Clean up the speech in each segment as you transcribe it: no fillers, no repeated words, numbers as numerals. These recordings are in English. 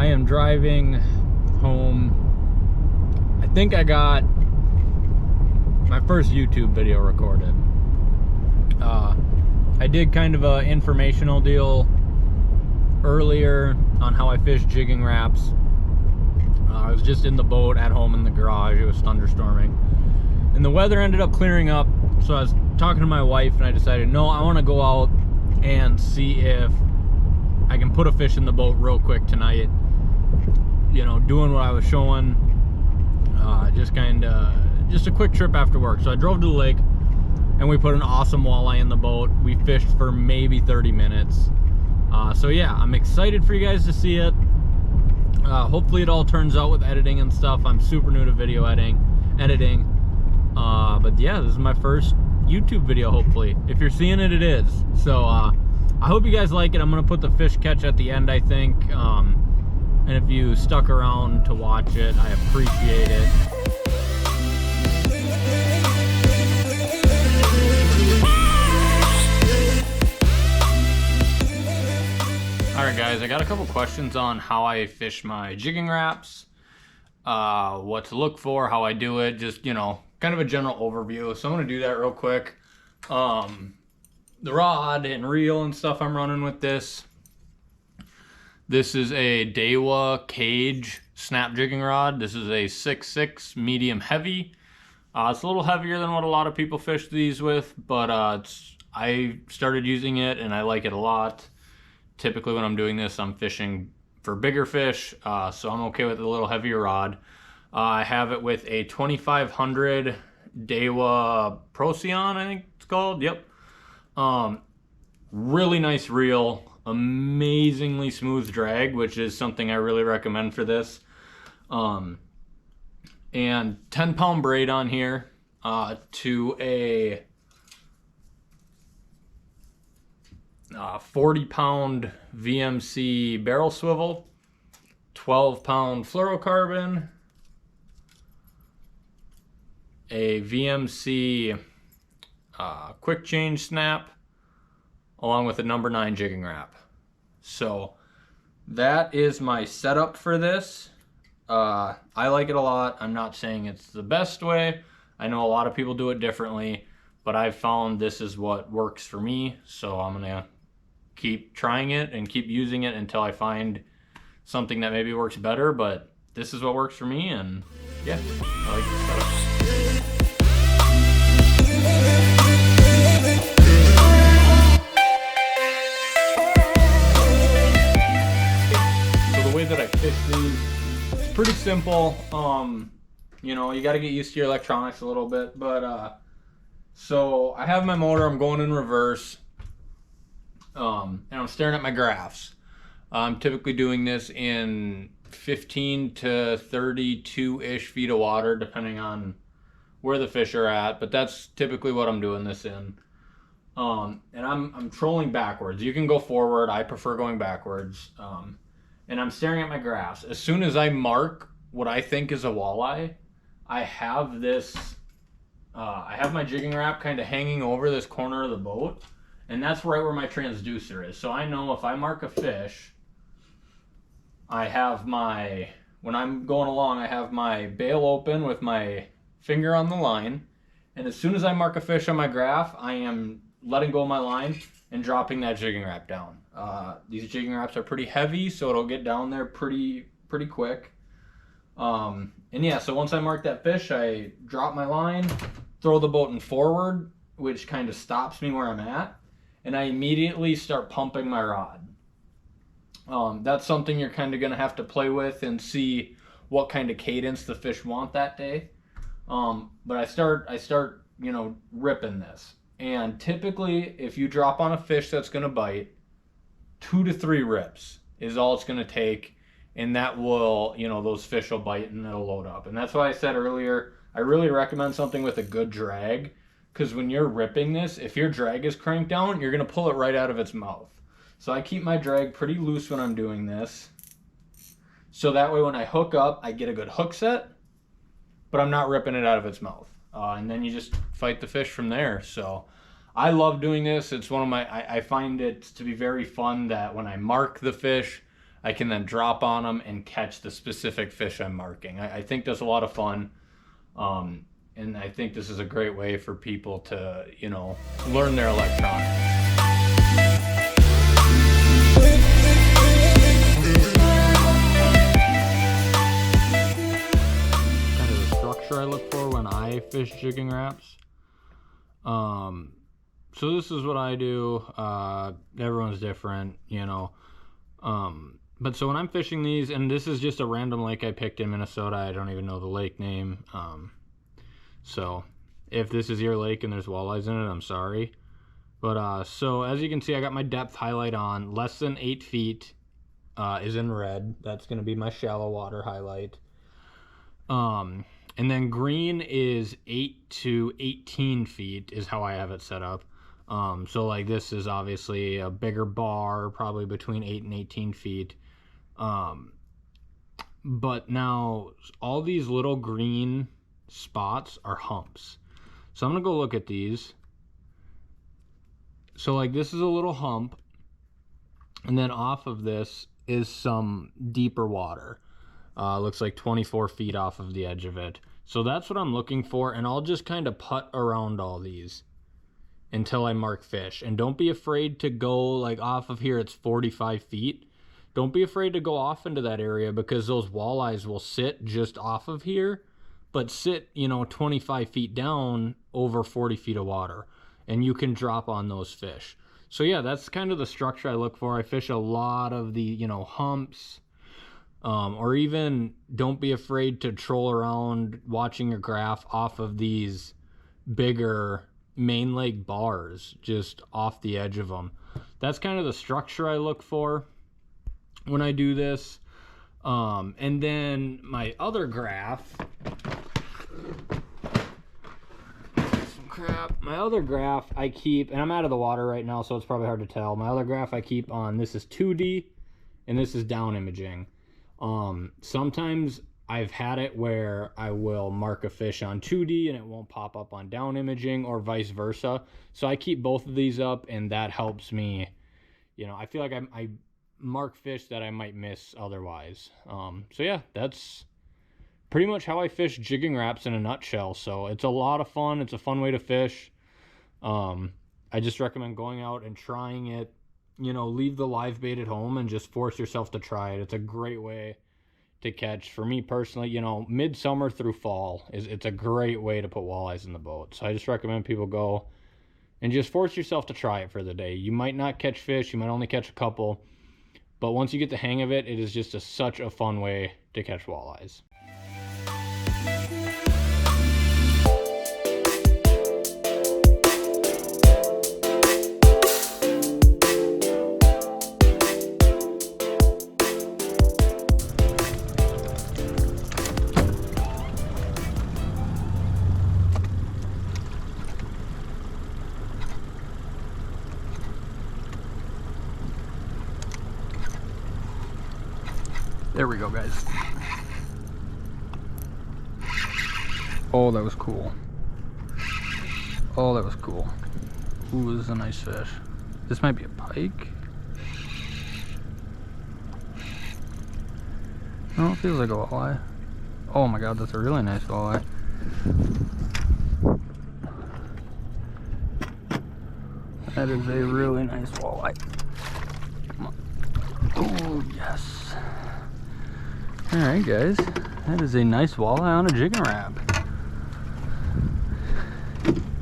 I am driving home. I think I got my first YouTube video recorded. I did kind of an informational deal earlier on how I fish jigging raps. I was just in the boat at home in the garage. It was thunderstorming and the weather ended up clearing up, so I was talking to my wife and I decided, no, I want to go out and see if I can put a fish in the boat real quick tonight, you know, doing what I was showing, just a quick trip after work. So I drove to the lake and we put an awesome walleye in the boat. We fished for maybe 30 minutes. So yeah, I'm excited for you guys to see it. Hopefully it all turns out with editing and stuff. I'm super new to video editing. But yeah, this is my first YouTube video, hopefully. If you're seeing it, it is. So I hope you guys like it. I'm gonna put the fish catch at the end, I think. And if you stuck around to watch it, I appreciate it. Alright guys, I got a couple questions on how I fish my jigging raps, what to look for, how I do it, just, you know, kind of a general overview. So I'm going to do that real quick. The rod and reel and stuff I'm running with this. This is a Dewa Kage snap jigging rod. This is a 6'6" medium heavy. It's a little heavier than what a lot of people fish these with, but I started using it and I like it a lot. Typically when I'm doing this, I'm fishing for bigger fish, so I'm okay with a little heavier rod. I have it with a 2500 Dewa Procyon, I think it's called. Yep. Really nice reel, amazingly smooth drag, which is something I really recommend for this. And 10-pound braid on here to a 40-pound VMC barrel swivel, 12-pound fluorocarbon, a VMC quick change snap, along with a number 9 jigging rap. So that is my setup for this. I like it a lot. I'm not saying it's the best way. I know a lot of people do it differently, but I've found this is what works for me. So I'm gonna keep trying it and keep using it until I find something that maybe works better, but this is what works for me, and yeah, I like this setup. So the way that I fish these, it's pretty simple. You know, you got to get used to your electronics a little bit, but so I have my motor, I'm going in reverse. And I'm staring at my graphs. I'm typically doing this in 15 to 32-ish feet of water, depending on where the fish are at, but that's typically what I'm doing this in. And I'm trolling backwards. You can go forward, I prefer going backwards. And I'm staring at my graphs. As soon as I mark what I think is a walleye, I have this, I have my jigging rap kind of hanging over this corner of the boat. And that's right where my transducer is. So I know if I mark a fish, I have my, when I'm going along, I have my bail open with my finger on the line. And as soon as I mark a fish on my graph, I am letting go of my line and dropping that jigging rap down. These jigging raps are pretty heavy, so it'll get down there pretty quick. And yeah, so once I mark that fish, I drop my line, throw the boat in forward, which kind of stops me where I'm at. And I immediately start pumping my rod. That's something you're kind of going to have to play with and see what kind of cadence the fish want that day. But I start, you know, ripping this. And typically, if you drop on a fish that's going to bite, 2 to 3 rips is all it's going to take. And that will, you know, those fish will bite and it'll load up. And that's why I said earlier, I really recommend something with a good drag. Because when you're ripping this, if your drag is cranked down, you're going to pull it right out of its mouth. So I keep my drag pretty loose when I'm doing this. So that way when I hook up, I get a good hook set, but I'm not ripping it out of its mouth. And then you just fight the fish from there. So I love doing this. It's one of my, I find it to be very fun that when I mark the fish, I can then drop on them and catch the specific fish I'm marking. I think that's a lot of fun. And I think this is a great way for people to, you know, learn their electronics. Kind of the structure I look for when I fish jigging raps. So this is what I do. Everyone's different, you know. But so when I'm fishing these, and this is just a random lake I picked in Minnesota, I don't even know the lake name. So if this is your lake and there's walleyes in it, I'm sorry. But so as you can see, I got my depth highlight on. Less than 8 feet is in red. That's going to be my shallow water highlight. And then green is 8 to 18 feet is how I have it set up. So like this is obviously a bigger bar, probably between 8 and 18 feet. But now all these little green spots are humps. So I'm gonna go look at these. So like this is a little hump, and then off of this is some deeper water. Looks like 24 feet off of the edge of it. So that's what I'm looking for, and I'll just kind of putt around all these until I mark fish. And don't be afraid to go like off of here, it's 45 feet. Don't be afraid to go off into that area, because those walleyes will sit just off of here, but sit, you know, 25 feet down over 40 feet of water, and you can drop on those fish. So yeah, that's kind of the structure I look for. I fish a lot of the, you know, humps, or even don't be afraid to troll around watching your graph off of these bigger main lake bars, just off the edge of them. That's kind of the structure I look for when I do this. And then my other graph, some crap. My other graph I keep, and I'm out of the water right now, so it's probably hard to tell. My other graph I keep on, this is 2D, and this is down imaging. Sometimes I've had it where I will mark a fish on 2D and it won't pop up on down imaging, or vice versa. So I keep both of these up, and that helps me, you know, I feel like I mark fish that I might miss otherwise. So yeah, that's pretty much how I fish jigging raps in a nutshell. So it's a lot of fun. It's a fun way to fish. I just recommend going out and trying it. You know, leave the live bait at home and just force yourself to try it. It's a great way to catch. For me personally, you know, midsummer through fall it's a great way to put walleyes in the boat. So I just recommend people go and just force yourself to try it for the day. You might not catch fish, you might only catch a couple, but once you get the hang of it, it is just such a fun way to catch walleyes. There we go, guys. Oh, that was cool. Oh, that was cool. Ooh, this is a nice fish. This might be a pike. Oh, it feels like a walleye. Oh my god, that's a really nice walleye. That is a really nice walleye. Come on. Oh, yes. Alright guys, that is a nice walleye on a jigging rap.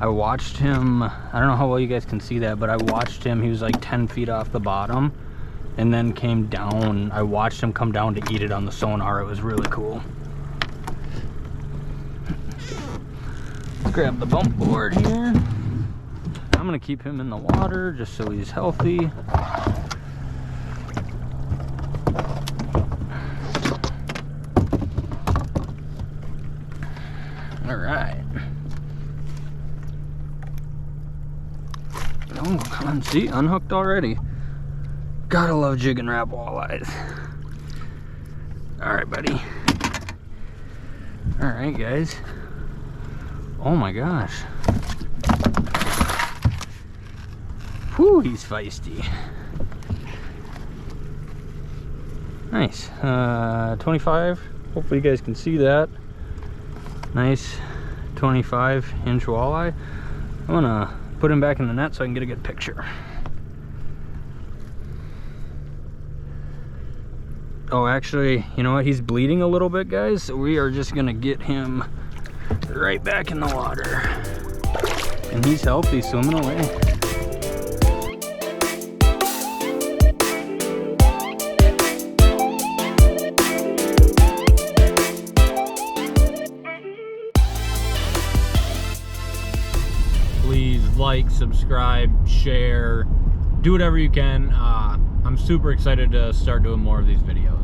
I watched him, I don't know how well you guys can see that, but I watched him, he was like 10 feet off the bottom, and then came down. I watched him come down to eat it on the sonar. It was really cool. Let's grab the bump board here. I'm gonna keep him in the water just so he's healthy. Alright. Oh, come on, see, unhooked already. Gotta love jigging rap walleyes. Alright, buddy. Alright, guys. Oh my gosh. Whew, he's feisty. Nice. 25. Hopefully you guys can see that. Nice 25-inch walleye. I'm gonna put him back in the net so I can get a good picture. Oh, actually, you know what? He's bleeding a little bit, guys. So we are just gonna get him right back in the water. And he's healthy, swimming away. Please like, subscribe, share, do whatever you can. I'm super excited to start doing more of these videos.